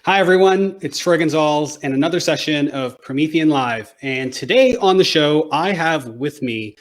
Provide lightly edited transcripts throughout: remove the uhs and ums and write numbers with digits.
Hi, everyone. It's Troy Gonzalez and another session of Promethean Live. And today on the show, I have with me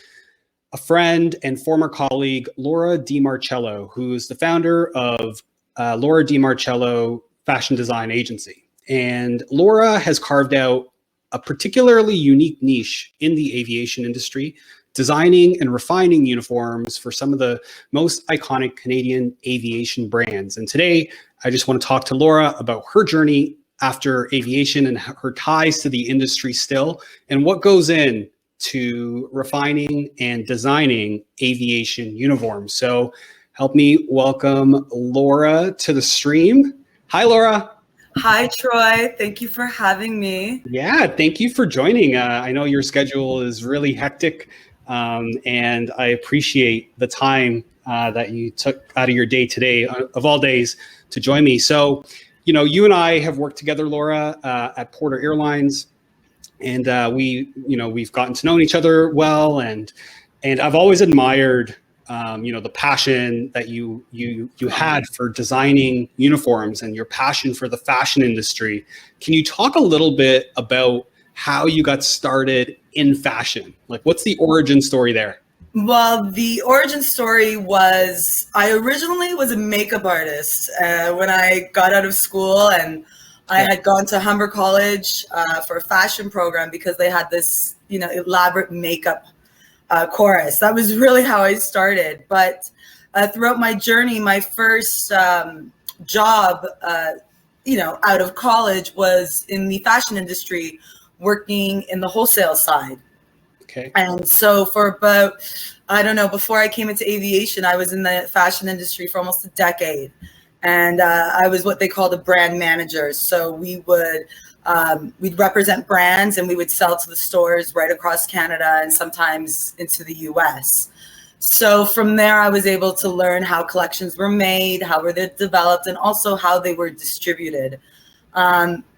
a friend and former colleague, Laura Marcello, who's the founder of Laura Marcello Fashion Design Agency. And Laura has carved out a particularly unique niche in the aviation industry, designing and refining uniforms for some of the most iconic Canadian aviation brands. And today, I just want to talk to Laura about her journey after aviation and her ties to the industry still, and what goes in to refining and designing aviation uniforms. So help me welcome Laura to the stream. Hi, Laura. Hi, Troy. Thank you for having me. Yeah, thank you for joining. I know your schedule is really hectic, and I appreciate the time that you took out of your day today, of all days, to join me. So, you and I have worked together, Laura, at Porter Airlines, and we've gotten to know each other well, and I've always admired the passion that you had for designing uniforms and your passion for the fashion industry. Can you talk a little bit about how you got started in fashion? Like, what's the origin story there? Well, the origin story was I originally was a makeup artist when I got out of school, and I had gone to Humber College for a fashion program because they had this, elaborate makeup chorus. That was really how I started. But throughout my journey, my first job, out of college was in the fashion industry, working in the wholesale side. Okay. And so for about, before I came into aviation, I was in the fashion industry for almost a decade. And I was what they called a brand manager. So we would, we'd represent brands and we would sell to the stores right across Canada and sometimes into the US. So from there, I was able to learn how collections were made, how were they developed, and also how they were distributed.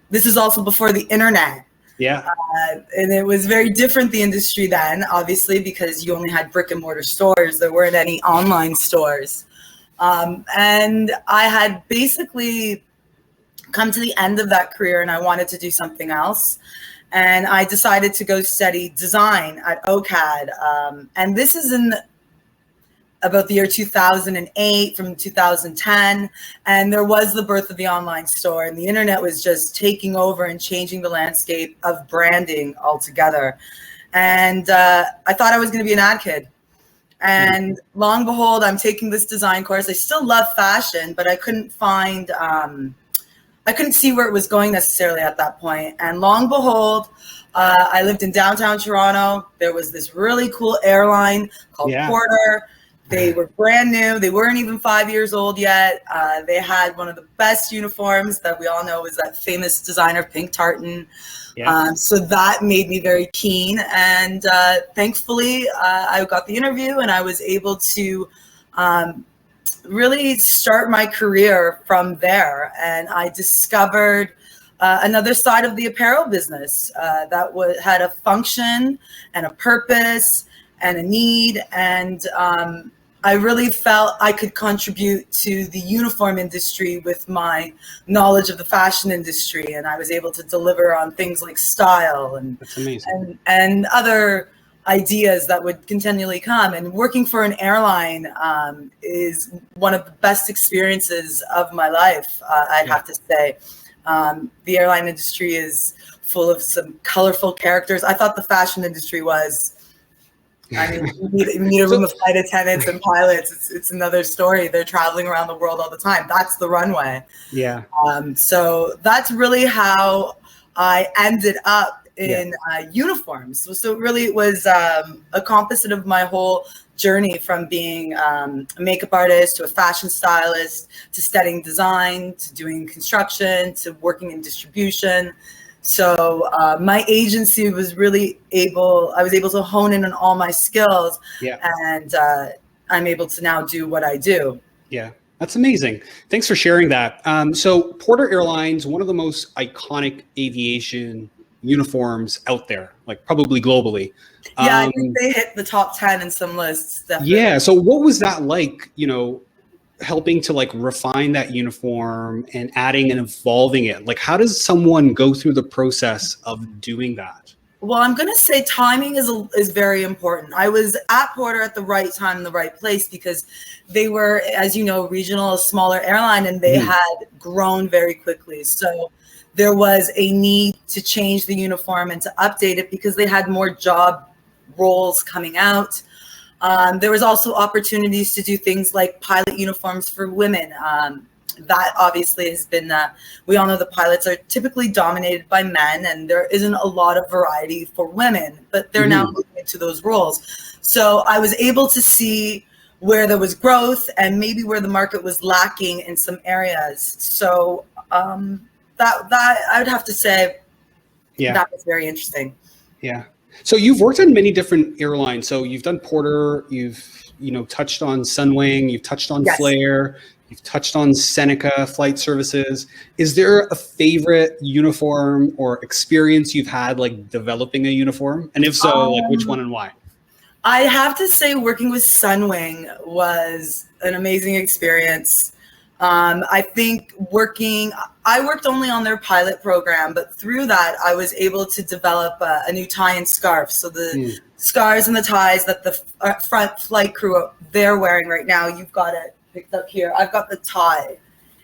This is also before the internet. Yeah. And it was very different, the industry then, obviously, because you only had brick and mortar stores. There weren't any online stores. And I had basically come to the end of that career and I wanted to do something else. And I decided to go study design at OCAD. And this is in about the year 2008, from 2010. And there was the birth of the online store, and the internet was just taking over and changing the landscape of branding altogether. And I thought I was going to be an ad kid. And long and behold, I'm taking this design course. I still love fashion, but I couldn't find, I couldn't see where it was going necessarily at that point. And long and behold, I lived in downtown Toronto. There was this really cool airline called Porter. They were brand new. They weren't even 5 years old yet. They had one of the best uniforms that we all know is that famous designer, Pink Tartan. Yeah. So that made me very keen. And thankfully, I got the interview and I was able to really start my career from there. And I discovered another side of the apparel business that had a function and a purpose and a need. And I really felt I could contribute to the uniform industry with my knowledge of the fashion industry. And I was able to deliver on things like style and, that's amazing. and other ideas that would continually come. And working for an airline is one of the best experiences of my life, I'd have to say. The airline industry is full of some colorful characters. I thought the fashion industry was. I mean, you need a room of flight attendants and pilots. It's another story. They're traveling around the world all the time. That's the runway. Yeah. So that's really how I ended up in uniforms. So really it was a composite of my whole journey, from being a makeup artist to a fashion stylist to studying design to doing construction to working in distribution. So my agency was really I was able to hone in on all my skills, and I'm able to now do what I do. Yeah, that's amazing. Thanks for sharing that. So Porter Airlines, one of the most iconic aviation uniforms out there, like probably globally. Yeah, I think they hit the top 10 in some lists. Definitely. Yeah. So what was that like, helping to like refine that uniform and adding and evolving it? Like, how does someone go through the process of doing that? Well, I'm going to say timing is very important. I was at Porter at the right time in the right place because they were, as you know, regional, a smaller airline, and they had grown very quickly. So there was a need to change the uniform and to update it because they had more job roles coming out. There was also opportunities to do things like pilot uniforms for women. That obviously has been, we all know the pilots are typically dominated by men, and there isn't a lot of variety for women, but they're now moving into those roles. So I was able to see where there was growth and maybe where the market was lacking in some areas. So that I would have to say that was very interesting. Yeah. So you've worked on many different airlines. So you've done Porter, you've touched on Sunwing, you've touched on Flair, you've touched on Seneca Flight Services. Is there a favorite uniform or experience you've had like developing a uniform? And if so, like which one and why? I have to say working with Sunwing was an amazing experience. I think I worked only on their pilot program, but through that, I was able to develop a new tie and scarf. So the scarves and the ties that the front flight crew, they're wearing right now, you've got it picked up here. I've got the tie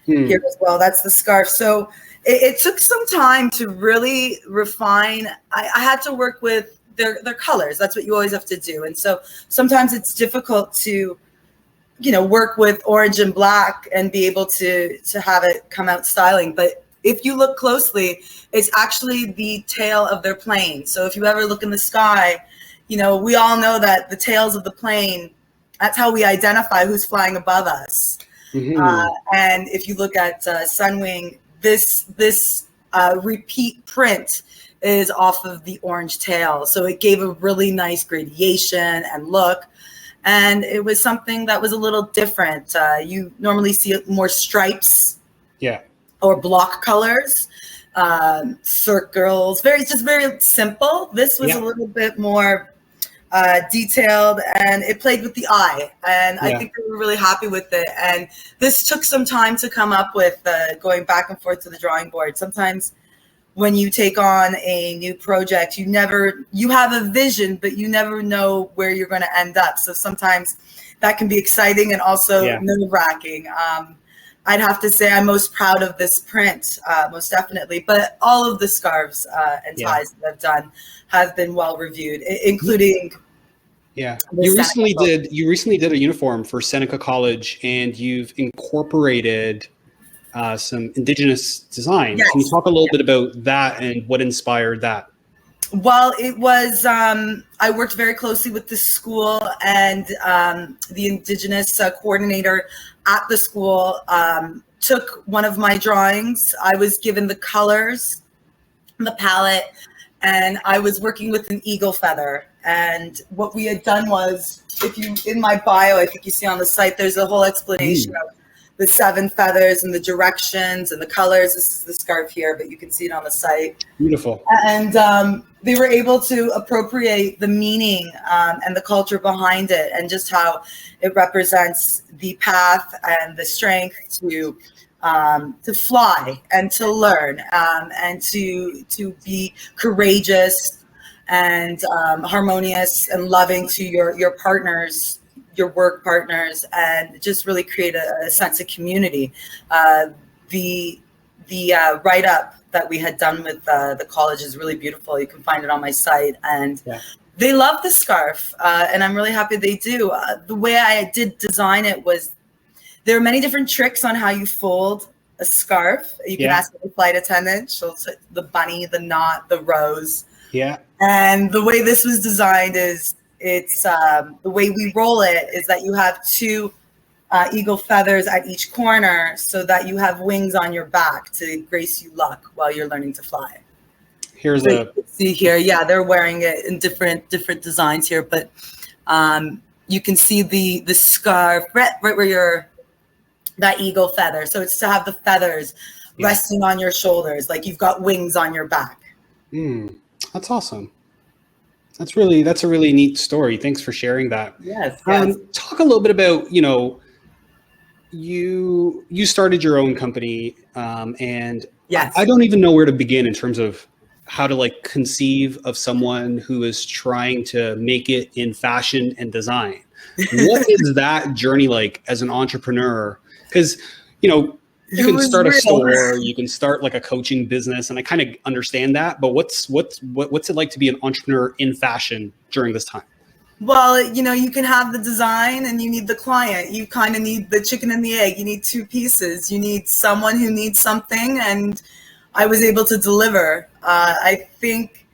here as well. That's the scarf. So it took some time to really refine. I had to work with their colors. That's what you always have to do. And so sometimes it's difficult to work with orange and black and be able to have it come out styling. But if you look closely, it's actually the tail of their plane. So if you ever look in the sky, we all know that the tails of the plane, that's how we identify who's flying above us. And if you look at Sunwing, this repeat print is off of the orange tail. So it gave a really nice gradation and look. And it was something that was a little different. You normally see more stripes, or block colors, circles, very simple. This was a little bit more detailed, and it played with the eye. And I think we were really happy with it. And this took some time to come up with, going back and forth to the drawing board. Sometimes when you take on a new project, you have a vision, but you never know where you're going to end up. So sometimes that can be exciting and also nerve-wracking. I'd have to say I'm most proud of this print, most definitely. But all of the scarves and ties that I've done have been well reviewed, including. Yeah, you recently did a uniform for Seneca College, and you've incorporated some indigenous design. Can you talk a little bit about that and what inspired that? Well, it was, I worked very closely with the school and the indigenous coordinator at the school took one of my drawings. I was given the colors, the palette, and I was working with an eagle feather. And what we had done was, in my bio, I think you see on the site, there's a whole explanation of the 7 feathers and the directions and the colors. This is the scarf here, but you can see it on the site. Beautiful. And they were able to appropriate the meaning and the culture behind it, and just how it represents the path and the strength to fly and to learn and to be courageous and harmonious and loving to your partners, your work partners, and just really create a sense of community. The write-up that we had done with the college is really beautiful. You can find it on my site, and they love the scarf, and I'm really happy they do. The way I did design it was, there are many different tricks on how you fold a scarf. You can ask the flight attendant. She'll say the bunny, the knot, the rose. And the way this was designed is, it's the way we roll it is that you have 2 eagle feathers at each corner, so that you have wings on your back to grace you luck while you're learning to fly. Here's so you can see here, they're wearing it in different designs here, but you can see the scarf right where that eagle feather. So it's to have the feathers resting on your shoulders, like you've got wings on your back. That's awesome. That's a really neat story. Thanks for sharing that. Yes. Talk a little bit about, you started your own company, and Yes. I don't even know where to begin in terms of how to like conceive of someone who is trying to make it in fashion and design. What is that journey like as an entrepreneur? Because, you know, you It can was start a real. store, you can start like a coaching business, and I kind of understand that. But what's it like to be an entrepreneur in fashion during this time? Well, you know, you can have the design and you need the client. You kind of need the chicken and the egg. You need two pieces. You need someone who needs something, and I was able to deliver. I think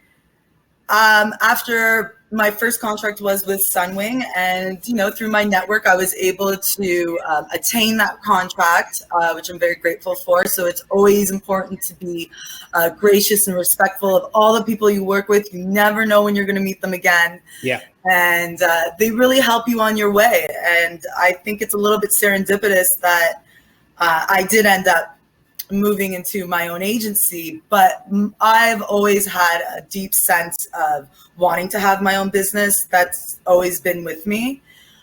after my first contract was with Sunwing, and you know, through my network, I was able to attain that contract, which I'm very grateful for. So it's always important to be gracious and respectful of all the people you work with. You never know when you're going to meet them again. Yeah. And they really help you on your way. And I think it's a little bit serendipitous that I did end up moving into my own agency, but I've always had a deep sense of wanting to have my own business. That's always been with me.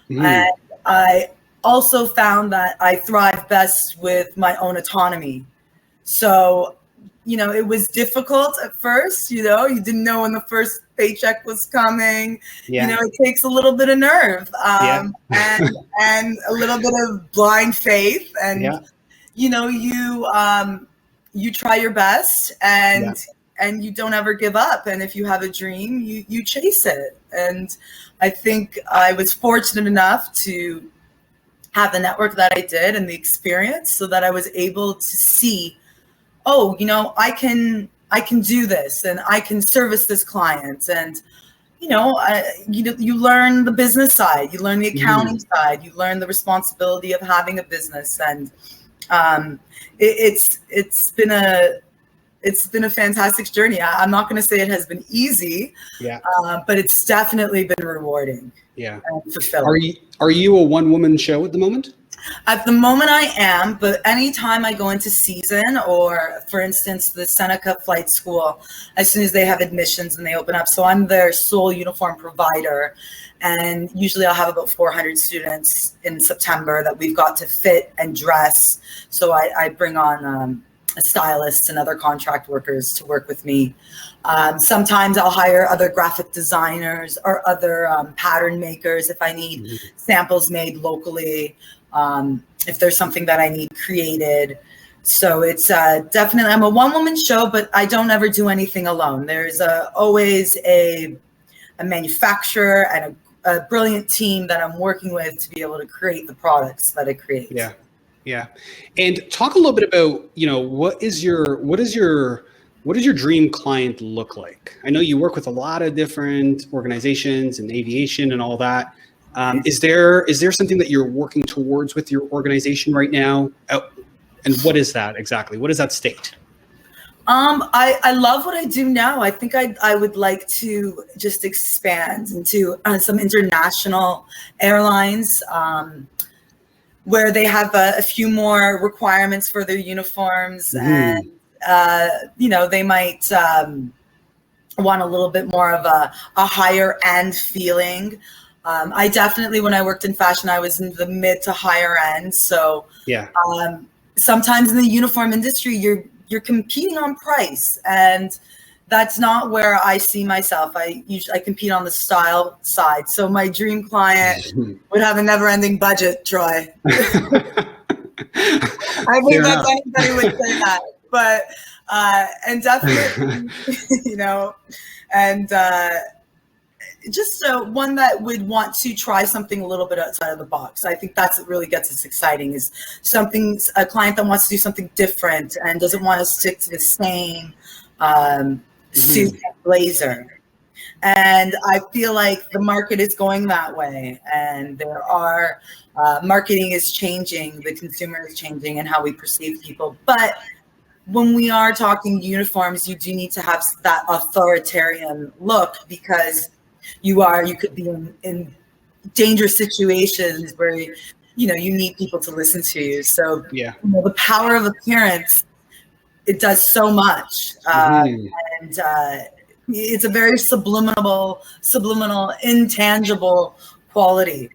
And I also found that I thrive best with my own autonomy. So, you know, it was difficult at first, you know, you didn't know when the first paycheck was coming. Yeah. You know, it takes a little bit of nerve, and a little bit of blind faith, and you know, you try your best, and you don't ever give up. And if you have a dream, you chase it. And I think I was fortunate enough to have the network that I did and the experience, so that I was able to see, oh, you know, I can do this, and I can service this client. And you know, you learn the business side, you learn the accounting side, you learn the responsibility of having a business. And it's been a fantastic journey. I'm not going to say it has been easy, but it's definitely been rewarding. Yeah. And fulfilling. Are you a one-woman show at the moment? At the moment I am, but anytime I go into season, or for instance, the Seneca Flight School, as soon as they have admissions and they open up, so I'm their sole uniform provider. And usually I'll have about 400 students in September that we've got to fit and dress. So I bring on stylists and other contract workers to work with me. Sometimes I'll hire other graphic designers or other pattern makers if I need samples made locally, if there's something that I need created. So it's definitely, I'm a one-woman show, but I don't ever do anything alone. There's always a manufacturer and a brilliant team that I'm working with to be able to create the products that I create. Yeah. Yeah. And talk a little bit about, you know, what does your dream client look like? I know you work with a lot of different organizations and aviation and all that. Is there something that you're working towards with your organization right now? And what is that exactly? What does that state? I love what I do now. I think I would like to just expand into some international airlines, where they have a few more requirements for their uniforms, and you know, they might want a little bit more of a higher end feeling. I definitely, when I worked in fashion, I was in the mid to higher end. So sometimes in the uniform industry, you're competing on price, and that's not where I see myself. I compete on the style side. So my dream client would have a never-ending budget, Troy. I think that anybody would say that, but and definitely, you know, and just one that would want to try something a little bit outside of the box. I think that's what really gets us exciting, is a client that wants to do something different and doesn't want to stick to the same suit and blazer. And I feel like the market is going that way, and there are marketing is changing, the consumer is changing, and how we perceive people. But when we are talking uniforms, you do need to have that authoritarian look, because you could be in dangerous situations where you need people to listen to you. So the power of appearance, it does so much, and it's a very subliminal, intangible quality.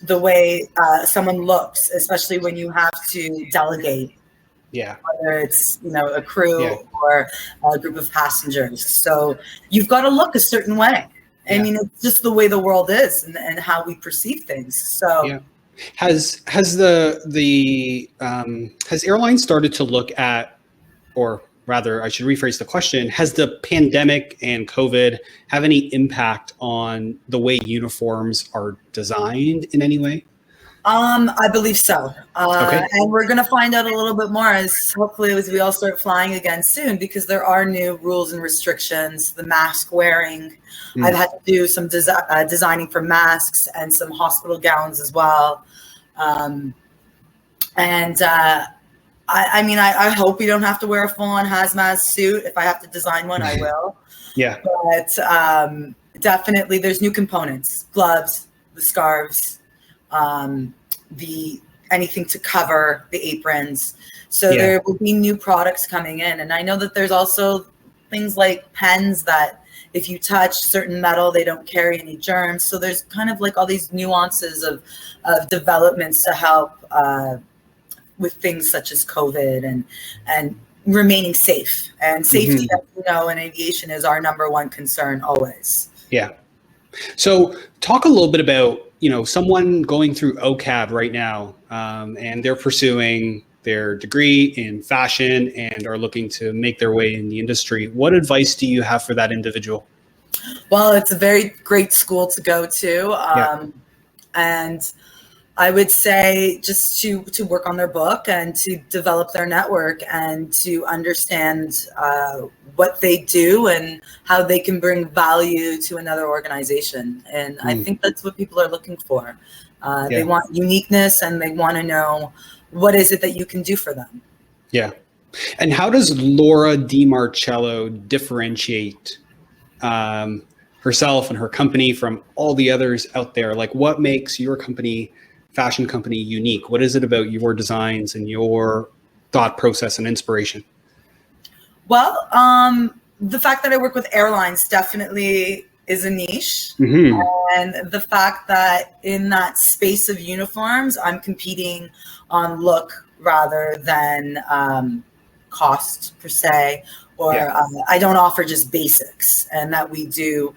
the way someone looks, especially when you have to delegate, Yeah. whether it's, a crew Yeah. or a group of passengers. So you've got to look a certain way. I Yeah. mean, it's just the way the world is and how we perceive things. So Yeah. Has airlines started to look at, or rather, I should rephrase the question, has the pandemic and COVID have any impact on the way uniforms are designed in any way? I believe so. Okay. And we're going to find out a little bit more hopefully as we all start flying again soon, because there are new rules and restrictions, the mask wearing. I've had to do some designing for masks and some hospital gowns as well. I hope we don't have to wear a full-on hazmat suit. If I have to design one, I will. Yeah. But definitely there's new components, gloves, the scarves, anything to cover the aprons. So there will be new products coming in. And I know that there's also things like pens that if you touch certain metal, they don't carry any germs. So there's kind of like all these nuances of developments to help with things such as COVID and remaining safe. And safety, in aviation is our number one concern always. Yeah. So talk a little bit about, someone going through OCAB right now, and they're pursuing their degree in fashion and are looking to make their way in the industry. What advice do you have for that individual? Well, it's a very great school to go to. And I would say just to work on their book and to develop their network and to understand what they do and how they can bring value to another organization. And I think that's what people are looking for. They want uniqueness and they want to know what is it that you can do for them. Yeah. And how does Laura DiMarcello differentiate herself and her company from all the others out there? Like, what makes your company, fashion company, unique? What is it about your designs and your thought process and inspiration? Well, the fact that I work with airlines definitely is a niche. And the fact that in that space of uniforms, I'm competing on look rather than cost per se, or I don't offer just basics, and that we do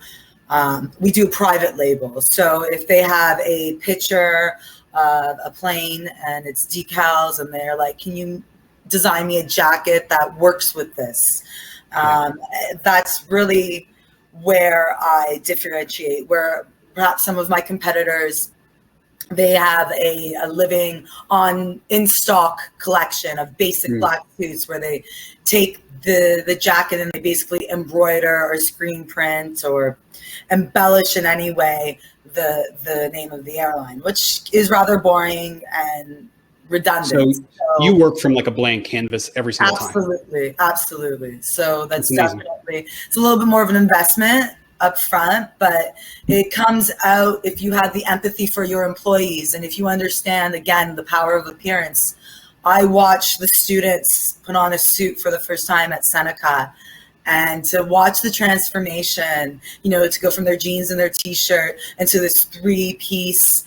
private labels. So if they have a picture of a plane and it's decals and they're like, can you design me a jacket that works with this? That's really where I differentiate, where perhaps some of my competitors, they have a living on in stock collection of basic black suits where they take the jacket and they basically embroider or screen print or embellish in any way the name of the airline, which is rather boring and redundant. So you work from like a blank canvas every single time. Absolutely. So that's definitely, it's a little bit more of an investment up front, but it comes out if you have the empathy for your employees and if you understand, again, the power of appearance. I watch the students put on a suit for the first time at Seneca, and to watch the transformation, to go from their jeans and their t-shirt into this 3-piece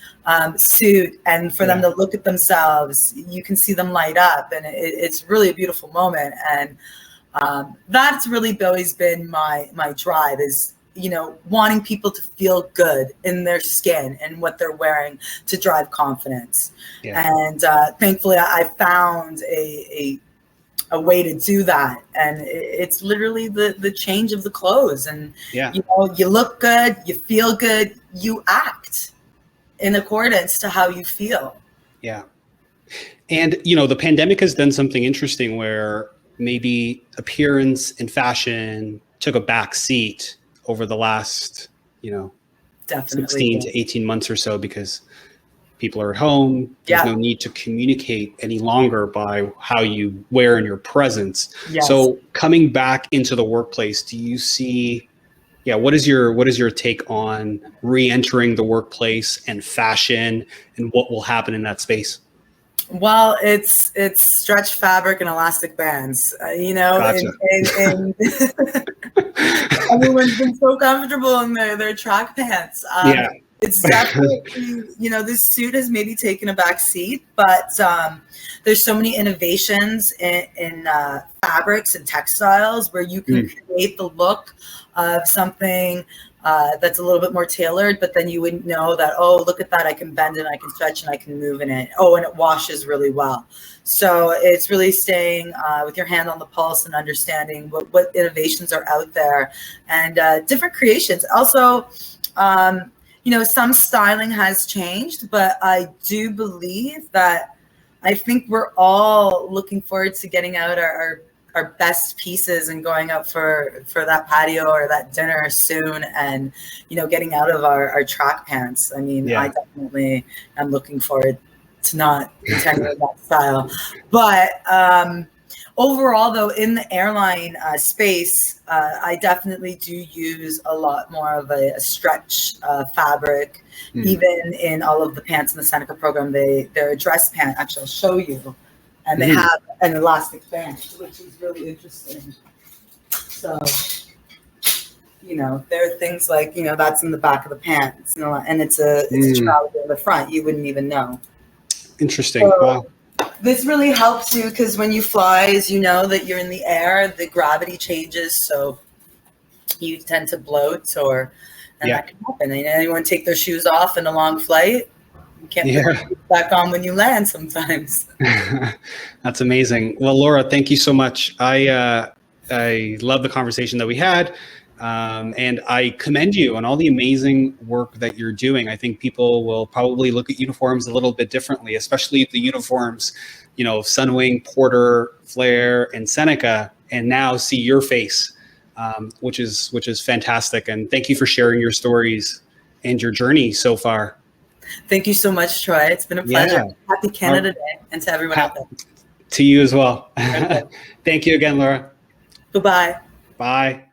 suit, and for them to look at themselves, you can see them light up, and it's really a beautiful moment. And that's really always been my drive, is wanting people to feel good in their skin and what they're wearing to drive confidence. And thankfully I found a way to do that, and it's literally the change of the clothes, and you look good, you feel good, you act in accordance to how you feel. And the pandemic has done something interesting where maybe appearance and fashion took a back seat over the last 16 to 18 months or so, because people are at home. There's no need to communicate any longer by how you wear in your presence. So coming back into the workplace, do you see, what is your take on re-entering the workplace and fashion and what will happen in that space? Well, it's stretch fabric and elastic bands, Gotcha. and everyone's been so comfortable in their track pants. It's definitely, this suit has maybe taken a back seat, but there's so many innovations in fabrics and textiles where you can create the look of something that's a little bit more tailored, but then you wouldn't know that, oh, look at that, I can bend and I can stretch and I can move in it. Oh, and it washes really well. So it's really staying with your hand on the pulse and understanding what innovations are out there and different creations. Also, some styling has changed, but I do believe that I think we're all looking forward to getting out our best pieces and going out for that patio or that dinner soon and, getting out of our track pants. I mean, I definitely am looking forward to not continuing that style. But overall, though, in the airline space, I definitely do use a lot more of a stretch fabric. Even in all of the pants in the Seneca program, they're a dress pant. Actually, I'll show you. And they have an elastic band, which is really interesting. So, there are things like, that's in the back of the pants, and it's a trouser in the front. You wouldn't even know. Interesting. So, wow. This really helps you because when you fly, as you know that you're in the air, the gravity changes, so you tend to bloat, and that can happen. And anyone take their shoes off in a long flight, you can't put your shoes back on when you land sometimes. That's amazing. Well, Laura, thank you so much. I love the conversation that we had. And I commend you on all the amazing work that you're doing. I think people will probably look at uniforms a little bit differently, especially the uniforms, Sunwing, Porter, Flair, and Seneca, and now see your face, which is fantastic. And thank you for sharing your stories and your journey so far. Thank you so much, Troy. It's been a pleasure. Happy Canada Day, and to everyone out there. To you as well. Okay. Thank you again, Laura. Goodbye. Bye.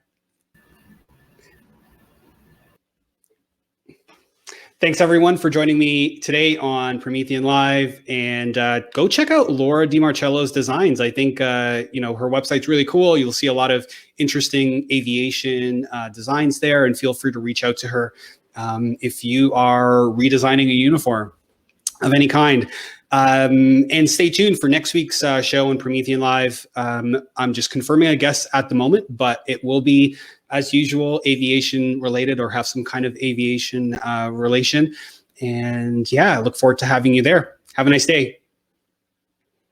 Thanks, everyone, for joining me today on Promethean Live. And go check out Laura DiMarcello's designs. I think, her website's really cool. You'll see a lot of interesting aviation designs there. And feel free to reach out to her if you are redesigning a uniform of any kind. And stay tuned for next week's show on Promethean Live. I'm just confirming a guest at the moment, but it will be, as usual, aviation related or have some kind of aviation relation. And I look forward to having you there. Have a nice day.